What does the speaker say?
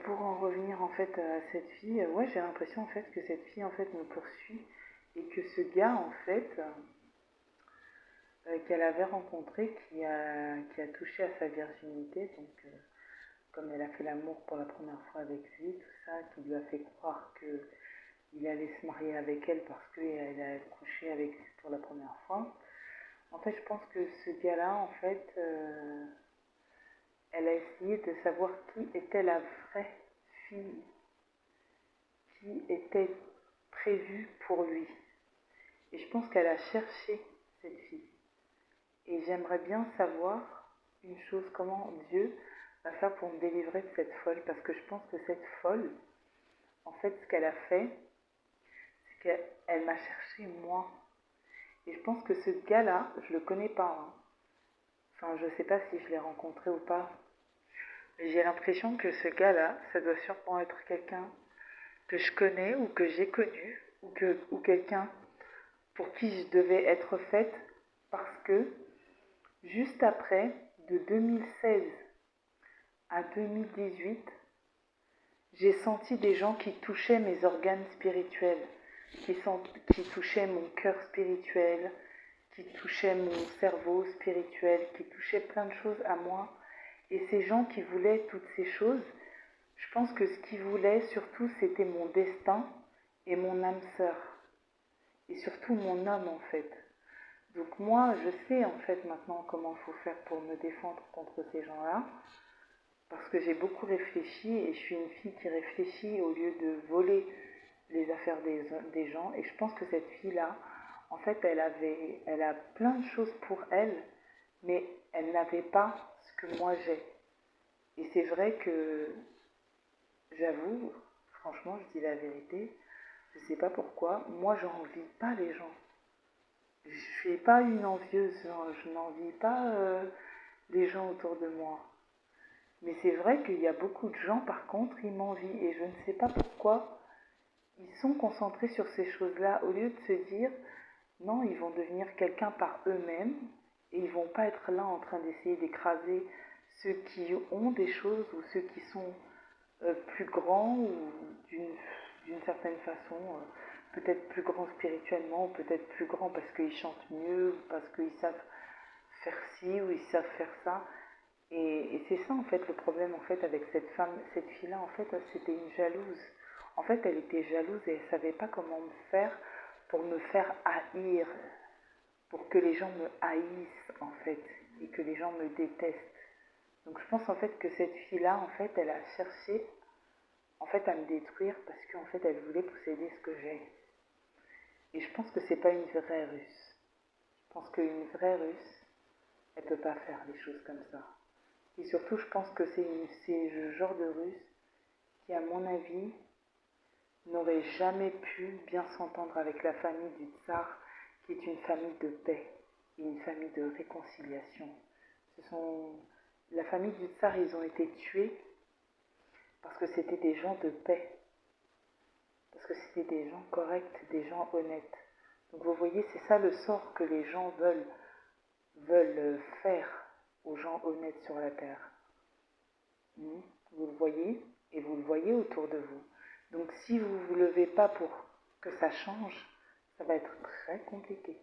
Pour en revenir en fait à cette fille, ouais, j'ai l'impression en fait que cette fille en fait me poursuit et que ce gars en fait qu'elle avait rencontré qui a touché à sa virginité, comme elle a fait l'amour pour la première fois avec lui, tout ça, qui lui a fait croire que il allait se marier avec elle parce qu'elle a couché avec lui pour la première fois. En fait, je pense que ce gars-là, en fait, elle a essayé de savoir qui était la vraie fille qui était prévue pour lui. Et je pense qu'elle a cherché cette fille. Et j'aimerais bien savoir une chose, comment Dieu va faire pour me délivrer de cette folle. Parce que je pense que cette folle, en fait, ce qu'elle a fait, c'est qu'elle m'a cherché moi. Et je pense que ce gars-là, je le connais pas. Hein. Enfin, je sais pas si je l'ai rencontré ou pas. Mais j'ai l'impression que ce gars-là, ça doit sûrement être quelqu'un que je connais ou que j'ai connu ou quelqu'un pour qui je devais être faite parce que juste après, de 2016 à 2018, j'ai senti des gens qui touchaient mes organes spirituels, qui touchaient mon cœur spirituel, qui touchaient mon cerveau spirituel, qui touchaient plein de choses à moi. Et ces gens qui voulaient toutes ces choses, je pense que ce qu'ils voulaient surtout, c'était mon destin et mon âme sœur. Et surtout mon homme en fait. Donc moi, je sais en fait maintenant comment il faut faire pour me défendre contre ces gens-là. Parce que j'ai beaucoup réfléchi et je suis une fille qui réfléchit au lieu de voler les affaires des gens. Et je pense que cette fille-là, en fait, elle a plein de choses pour elle, mais elle n'avait pas ce que moi j'ai. Et c'est vrai que, j'avoue, franchement, je dis la vérité, je sais pas pourquoi, moi j'envie pas les gens. Je suis pas une envieuse, je n'envie pas les gens autour de moi. Mais c'est vrai qu'il y a beaucoup de gens, par contre, ils m'envient et je ne sais pas pourquoi ils sont concentrés sur ces choses-là au lieu de se dire non, ils vont devenir quelqu'un par eux-mêmes et ils vont pas être là en train d'essayer d'écraser ceux qui ont des choses ou ceux qui sont plus grands ou d'une certaine façon, peut-être plus grands spirituellement, ou peut-être plus grands parce qu'ils chantent mieux, ou parce qu'ils savent faire ci ou ils savent faire ça. Et c'est ça en fait le problème en fait avec cette femme, cette fille-là en fait c'était une jalouse. En fait elle était jalouse et elle savait pas comment me faire pour me faire haïr, pour que les gens me haïssent en fait et que les gens me détestent. Donc je pense en fait que cette fille-là en fait elle a cherché en fait à me détruire parce qu'en fait elle voulait posséder ce que j'ai. Et je pense que c'est pas une vraie russe. Je pense qu'une vraie russe, elle peut pas faire des choses comme ça. Et surtout, je pense que c'est le genre de russe qui, à mon avis, n'aurait jamais pu bien s'entendre avec la famille du tsar, qui est une famille de paix et une famille de réconciliation. La famille du tsar, ils ont été tués parce que c'était des gens de paix, parce que c'était des gens corrects, des gens honnêtes. Donc vous voyez, c'est ça le sort que les gens veulent faire aux gens honnêtes sur la terre. Vous le voyez et vous le voyez autour de vous. Donc si vous ne vous levez pas pour que ça change, ça va être très compliqué.